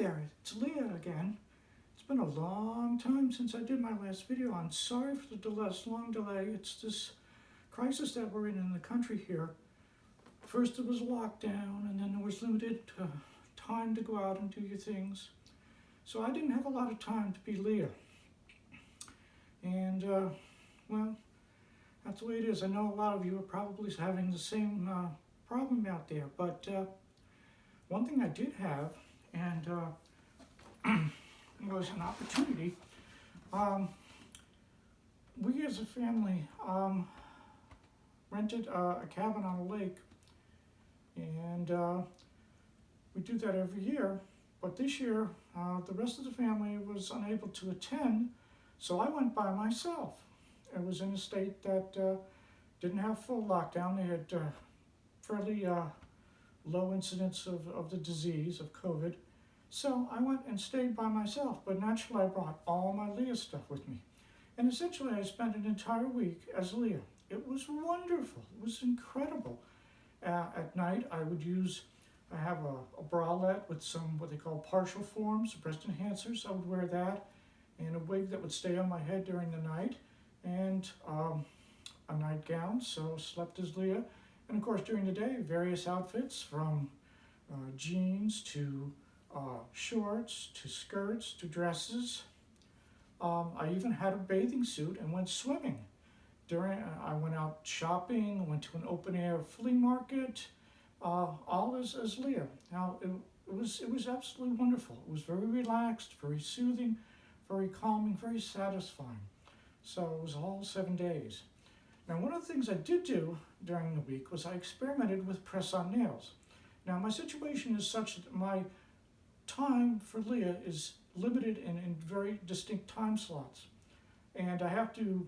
there, it's Leah again. It's been a long time since I did my last video. I'm sorry for the long delay. It's this crisis that we're in the country here. First it was lockdown, and then there was limited time to go out and do your things. So I didn't have a lot of time to be Leah. And, well, that's the way it is. I know a lot of you are probably having the same problem out there, but one thing I did have, and it was an opportunity. We as a family rented a cabin on a lake, and we do that every year. But this year, the rest of the family was unable to attend, so I went by myself. It was in a state that didn't have full lockdown. They had fairly low incidence of the disease, of COVID. So I went and stayed by myself, but naturally I brought all my Leah stuff with me. And essentially I spent an entire week as Leah. It was wonderful. It was incredible. At night I have a bralette with some what they call partial forms, breast enhancers. I would wear that, and a wig that would stay on my head during the night, and a nightgown, so slept as Leah. And of course during the day, various outfits from jeans to shorts to skirts to dresses. I even had a bathing suit and went swimming. I went out shopping, went to an open air flea market, all as Leah. Now it was absolutely wonderful. It was very relaxed, very soothing, very calming, very satisfying. So it was all 7 days. Now one of the things I did do during the week was I experimented with press-on nails. Now my situation is such that my time for Leah is limited in very distinct time slots. And I have to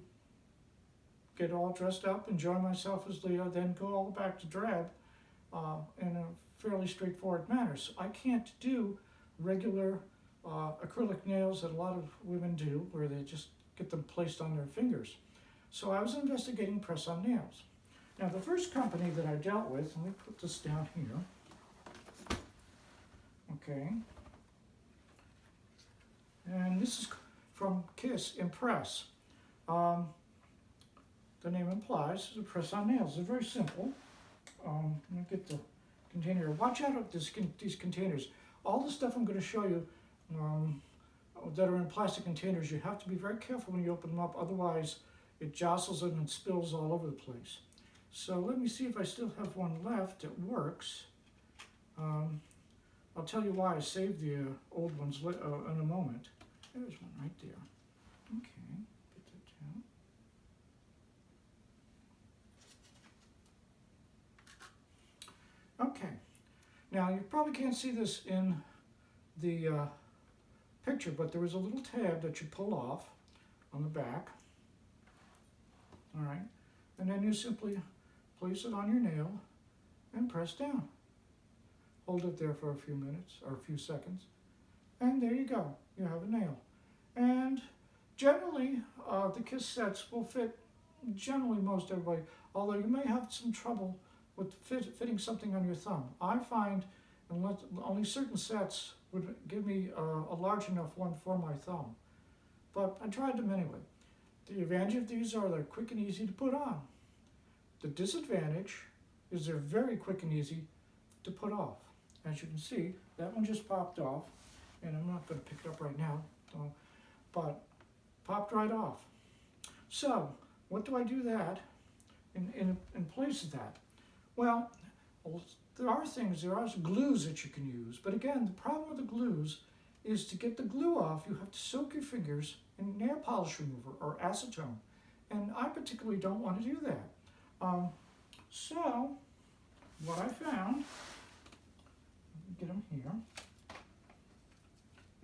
get all dressed up, enjoy myself as Leah, then go all back to drab in a fairly straightforward manner. So I can't do regular acrylic nails that a lot of women do, where they just get them placed on their fingers. So I was investigating press-on nails. Now the first company that I dealt with, let me put this down here. Okay. And this is from Kiss Impress. The name implies it's a press-on nails. They're very simple. Let me get the container. Watch out of these containers. All the stuff I'm going to show you that are in plastic containers, you have to be very careful when you open them up. Otherwise, it jostles them and spills all over the place. So let me see if I still have one left that works. I'll tell you why I saved the old ones in a moment. There's one right there. Okay, put that down. Okay, now you probably can't see this in the picture, but there is a little tab that you pull off on the back. All right, and then you simply place it on your nail and press down. Hold it there for a few minutes or a few seconds, and there you go. You have a nail. And generally, the Kiss sets will fit generally most everybody, although you may have some trouble with fitting something on your thumb. I find only certain sets would give me a large enough one for my thumb, but I tried them anyway. The advantage of these are they're quick and easy to put on. The disadvantage is they're very quick and easy to put off. As you can see, that one just popped off, and I'm not going to pick it up right now, but popped right off. So, what do I do that in place of that? Well, there are glues that you can use, but again, the problem with the glues is to get the glue off, you have to soak your fingers in nail polish remover or acetone, and I particularly don't want to do that. So, what I found, get them here,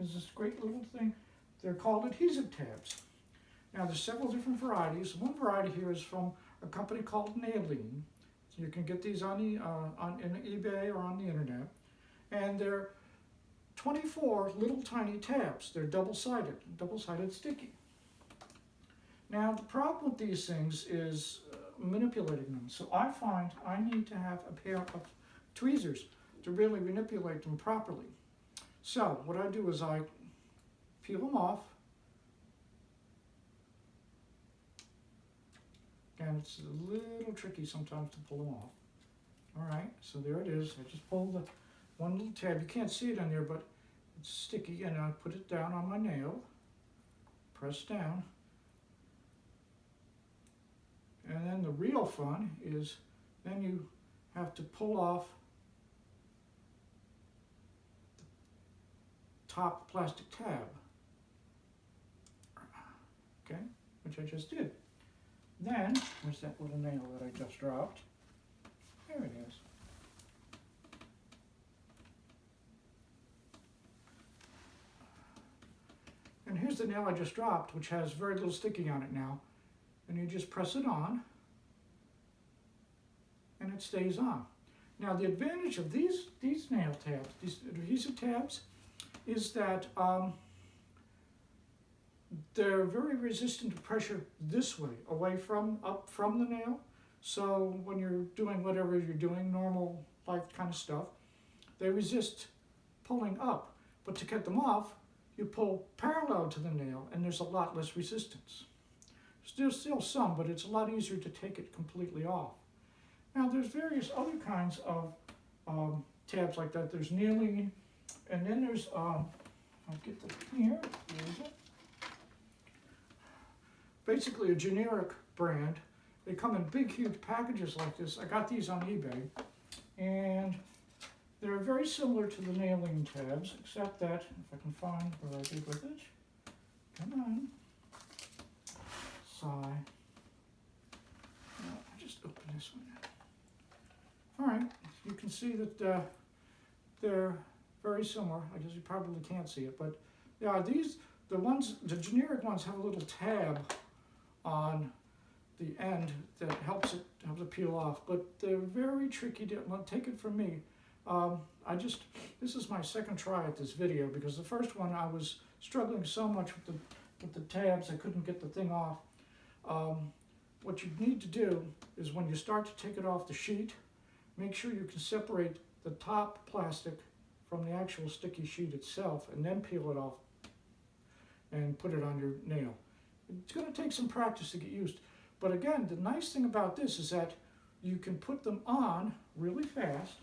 is this great little thing. They're called adhesive tabs. Now there's several different varieties. One variety here is from a company called Nailing. So you can get these in eBay or on the internet. And they're 24 little tiny tabs. They're double-sided sticky. Now the problem with these things is manipulating them. So I find I need to have a pair of tweezers to really manipulate them properly. So what I do is I peel them off. And it's a little tricky sometimes to pull them off. All right, so there it is. I just pulled the one little tab. You can't see it on there, but it's sticky, and I put it down on my nail, press down. And then the real fun is then you have to pull off the top plastic tab, okay, which I just did. Then, there's that little nail that I just dropped. There it is. And here's the nail I just dropped, which has very little sticky on it now. And you just press it on, and it stays on. Now the advantage of these nail tabs, these adhesive tabs, is that they're very resistant to pressure this way, up from the nail. So when you're doing whatever you're doing, normal life kind of stuff, they resist pulling up. But to get them off, you pull parallel to the nail, and there's a lot less resistance. There's still some, but it's a lot easier to take it completely off. Now there's various other kinds of tabs like that. There's nailing, and then there's, I'll get them here, where is it? Basically a generic brand. They come in big, huge packages like this. I got these on eBay, and they're very similar to the nailing tabs, except that, if I can find what I did with it, come on, side. No, I just open this one now. All right, you can see that they're very similar. I guess you probably can't see it, but yeah, the generic ones have a little tab on the end that helps it peel off, but they're very tricky to, well, take it from me. This is my second try at this video, because the first one I was struggling so much with the tabs I couldn't get the thing off. What you need to do is when you start to take it off the sheet, make sure you can separate the top plastic from the actual sticky sheet itself, and then peel it off and put it on your nail. It's going to take some practice to get used. But again, the nice thing about this is that you can put them on really fast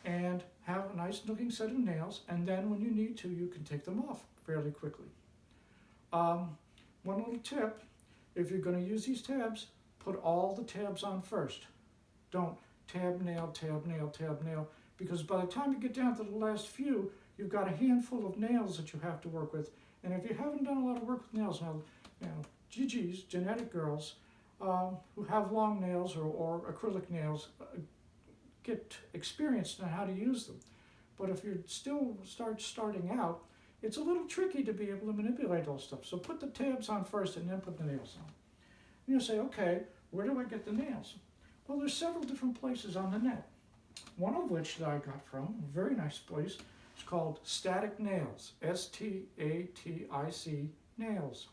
and have a nice looking set of nails, and then when you need to, you can take them off fairly quickly. One little tip, if you're going to use these tabs, put all the tabs on first. Don't tab, nail, tab, nail, tab, nail, because by the time you get down to the last few, you've got a handful of nails that you have to work with. And if you haven't done a lot of work with nails now, GGs, genetic girls, who have long nails or acrylic nails, get experienced in how to use them. But if you're still starting out, it's a little tricky to be able to manipulate all stuff. So put the tabs on first and then put the nails on. And you'll say, okay, where do I get the nails? Well, there's several different places on the net. One of which that I got from, a very nice place, is called Static Nails, S-T-A-T-I-C Nails.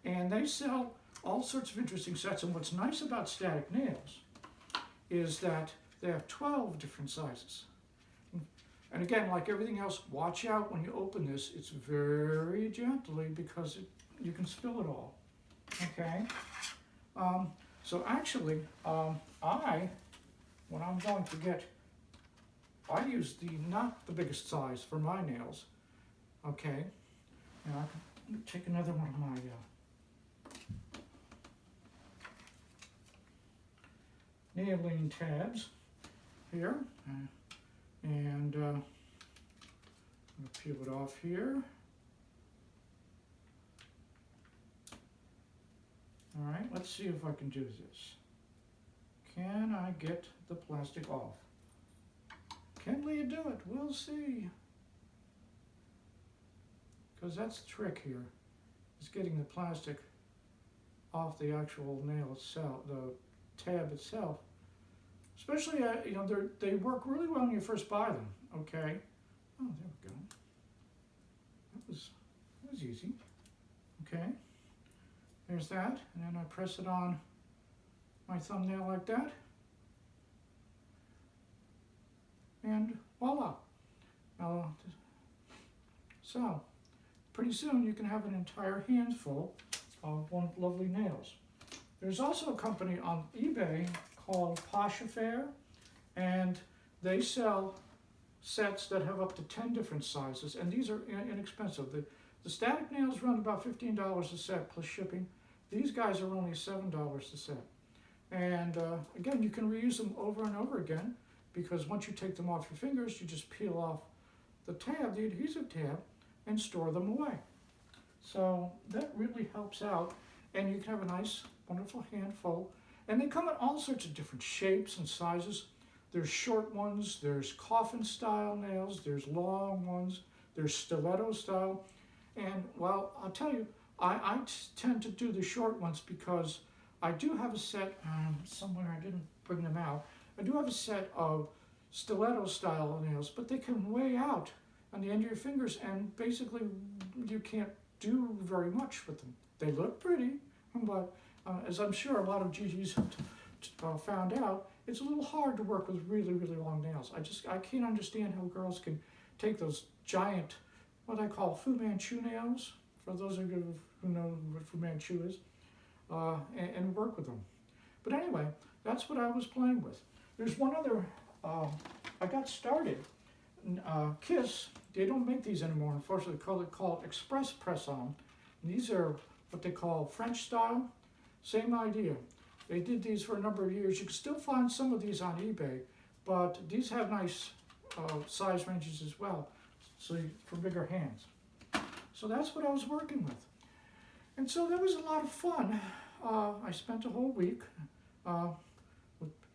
And they sell all sorts of interesting sets. And what's nice about Static Nails is that they have 12 different sizes. And again, like everything else, watch out when you open this. It's very gently, because you can spill it all. Okay? So actually, when I'm going to get, I use not the biggest size for my nails. Okay? Now I can take another one of my nailing tabs here, and I'm going to peel it off here. All right, let's see if I can do this. Can I get the plastic off? Can Leah do it? We'll see. Because that's the trick here, is getting the plastic off the actual nail itself, the tab itself. Especially, they work really well when you first buy them. Okay. Oh, there we go. That was easy. Okay. There's that, and then I press it on my thumbnail like that, and voila. Now, So pretty soon you can have an entire handful of one lovely nails. There's also a company on eBay called Posh Affair, and they sell sets that have up to 10 different sizes, and these are inexpensive. The static nails run about $15 a set plus shipping. These guys are only $7 a set. And again, you can reuse them over and over again, because once you take them off your fingers, you just peel off the tab, the adhesive tab, and store them away. So that really helps out, and you can have a nice, wonderful handful. And they come in all sorts of different shapes and sizes. There's short ones, there's coffin style nails, there's long ones, there's stiletto style. And well, I'll tell you, I tend to do the short ones because I do have a set, somewhere I didn't bring them out, I do have a set of stiletto style nails, but they come way out on the end of your fingers, and basically you can't do very much with them. They look pretty, but as I'm sure a lot of GGs have found out, it's a little hard to work with really, really long nails. I can't understand how girls can take those giant, what I call Fu Manchu nails, for those of you who know what Fu Manchu is, and work with them. But anyway, that's what I was playing with. There's one other, I got started, Kiss, they don't make these anymore, unfortunately. They call it Express Press-On. These are what they call French style, same idea. They did these for a number of years. You can still find some of these on eBay, but these have nice size ranges as well, so for bigger hands. So that's what I was working with. And so that was a lot of fun. I spent a whole week,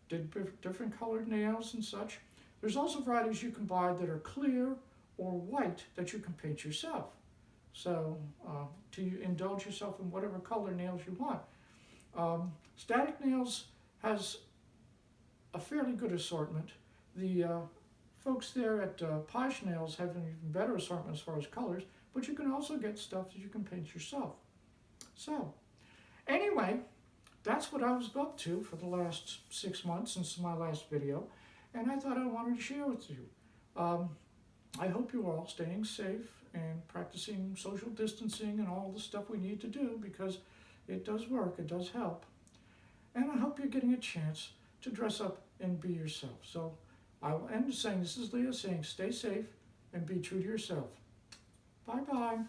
did different colored nails and such. There's also varieties you can buy that are clear or white that you can paint yourself. So to indulge yourself in whatever color nails you want. Static Nails has a fairly good assortment. The folks there at Posh Nails have an even better assortment as far as colors, but you can also get stuff that you can paint yourself. So anyway, that's what I was up to for the last 6 months since my last video, and I thought I wanted to share with you. I hope you're all staying safe and practicing social distancing and all the stuff we need to do, because it does work, it does help. And I hope you're getting a chance to dress up and be yourself. So I will end saying, this is Leah saying, stay safe and be true to yourself. Bye-bye.